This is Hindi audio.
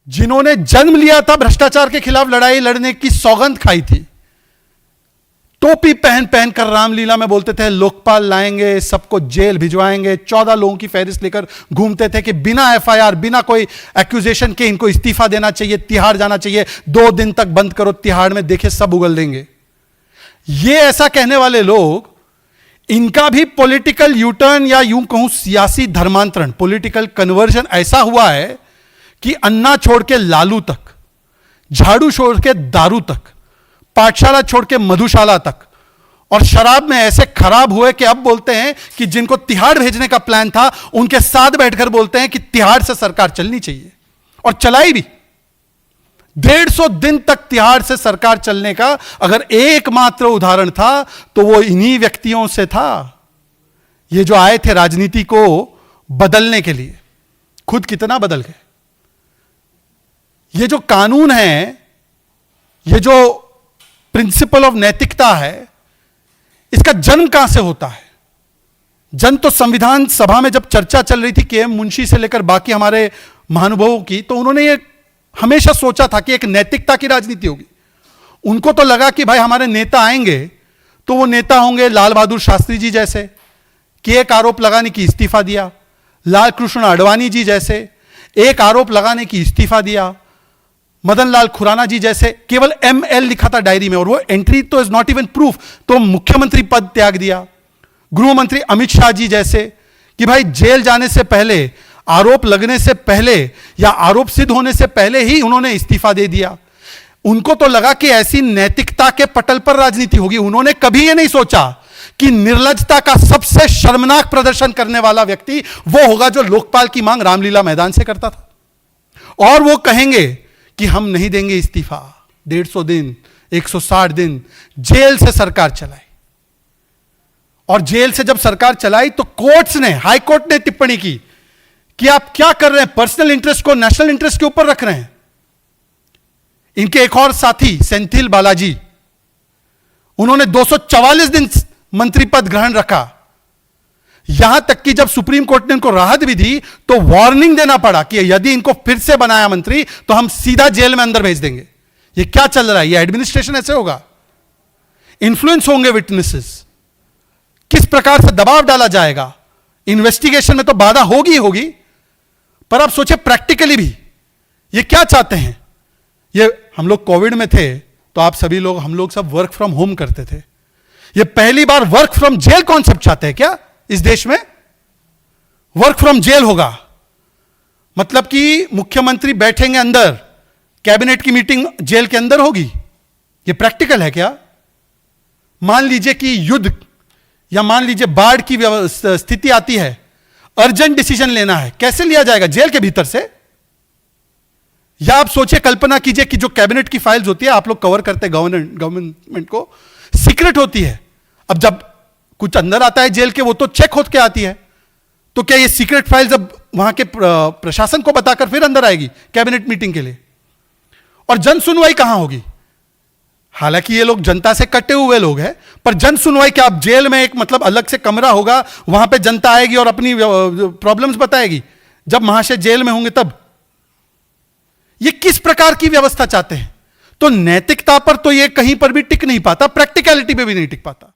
जिन्होंने जन्म लिया था भ्रष्टाचार के खिलाफ लड़ाई लड़ने की सौगंध खाई थी, टोपी पहन पहन कर रामलीला में बोलते थे लोकपाल लाएंगे, सबको जेल भिजवाएंगे, 14 लोगों की फहरिस्त लेकर घूमते थे कि बिना एफआईआर, बिना कोई एक्यूजेशन के इनको इस्तीफा देना चाहिए, तिहाड़ जाना चाहिए, 2 दिन तक बंद करो तिहाड़ में, देखे सब उगल देंगे। ये ऐसा कहने वाले लोग, इनका भी पॉलिटिकल यूटर्न या यूं कहूं सियासी धर्मांतरण, पॉलिटिकल कन्वर्जन ऐसा हुआ है कि अन्ना छोड़ के लालू तक, झाड़ू छोड़ के दारू तक, पाठशाला छोड़ के मधुशाला तक, और शराब में ऐसे खराब हुए कि अब बोलते हैं कि जिनको तिहाड़ भेजने का प्लान था उनके साथ बैठकर बोलते हैं कि तिहाड़ से सरकार चलनी चाहिए, और चलाई भी। 150 दिन तक तिहाड़ से सरकार चलने का अगर एकमात्र उदाहरण था तो वो इन्हीं व्यक्तियों से था, ये जो आए थे राजनीति को बदलने के लिए, खुद कितना बदल गए। ये जो कानून है, ये जो प्रिंसिपल ऑफ नैतिकता है, इसका जन्म कहां से होता है? जन्म तो संविधान सभा में जब चर्चा चल रही थी केएम मुंशी से लेकर बाकी हमारे महानुभावों की, तो उन्होंने ये हमेशा सोचा था कि एक नैतिकता की राजनीति होगी। उनको तो लगा कि भाई हमारे नेता आएंगे तो वो नेता होंगे लाल बहादुर शास्त्री जी जैसे, कि एक आरोप लगाने की इस्तीफा दिया, लाल कृष्ण आडवाणी जी जैसे एक आरोप लगाने की इस्तीफा दिया, मदन लाल खुराना जी जैसे केवल ML लिखा था डायरी में और वो एंट्री तो इज नॉट इवन प्रूफ, तो मुख्यमंत्री पद त्याग दिया। गृह मंत्री अमित शाह जी जैसे कि भाई जेल जाने से पहले, आरोप लगने से पहले या आरोप सिद्ध होने से पहले ही उन्होंने इस्तीफा दे दिया। उनको तो लगा कि ऐसी नैतिकता के पटल पर राजनीति होगी। उन्होंने कभी यह नहीं सोचा कि निर्लज्जता का सबसे शर्मनाक प्रदर्शन करने वाला व्यक्ति वो होगा जो लोकपाल की मांग रामलीला मैदान से करता था, और वो कहेंगे कि हम नहीं देंगे इस्तीफा। 150 दिन, 160 दिन जेल से सरकार चलाई, और जेल से जब सरकार चलाई तो कोर्ट्स ने, हाई कोर्ट ने टिप्पणी की कि आप क्या कर रहे हैं, पर्सनल इंटरेस्ट को नेशनल इंटरेस्ट के ऊपर रख रहे हैं। इनके एक और साथी सेंथिल बालाजी, उन्होंने 244 दिन मंत्री पद ग्रहण रखा, यहां तक कि जब सुप्रीम कोर्ट ने इनको राहत भी दी तो वार्निंग देना पड़ा कि यदि इनको फिर से बनाया मंत्री तो हम सीधा जेल में अंदर भेज देंगे। ये क्या चल रहा है? ये एडमिनिस्ट्रेशन ऐसे होगा? इन्फ्लुएंस होंगे विटनेसेस, किस प्रकार से दबाव डाला जाएगा? इन्वेस्टिगेशन में तो बाधा होगी होगी, पर आप सोचिए प्रैक्टिकली भी ये क्या चाहते हैं। ये हम लोग कोविड में थे तो आप सभी लोग, हम लोग सब वर्क फ्रॉम होम करते थे। ये पहली बार वर्क फ्रॉम जेल कॉन्सेप्ट चाहते हैं क्या इस देश में? वर्क फ्रॉम जेल होगा मतलब कि मुख्यमंत्री बैठेंगे अंदर, कैबिनेट की मीटिंग जेल के अंदर होगी। ये प्रैक्टिकल है क्या? मान लीजिए कि युद्ध या मान लीजिए बाढ़ की स्थिति आती है, अर्जेंट डिसीजन लेना है, कैसे लिया जाएगा? जेल के भीतर से? या आप सोचिए, कल्पना कीजिए कि जो कैबिनेट की फाइल्स होती है, आप लोग कवर करते हैं गवर्नमेंट को, सीक्रेट होती है। अब जब कुछ अंदर आता है जेल के, वो तो चेक होकर आती है, तो क्या ये सीक्रेट फाइल्स अब वहां के प्रशासन को बताकर फिर अंदर आएगी कैबिनेट मीटिंग के लिए? और जन सुनवाई कहां होगी? हालांकि ये लोग जनता से कटे हुए लोग हैं, पर जन सुनवाई क्या? आप जेल में एक मतलब अलग से कमरा होगा, वहां पे जनता आएगी और अपनी प्रॉब्लम्स बताएगी, जब महाशय जेल में होंगे तब? ये किस प्रकार की व्यवस्था चाहते हैं? तो नैतिकता पर तो ये कहीं पर भी टिक नहीं पाता, प्रैक्टिकलिटी पे भी नहीं टिक पाता।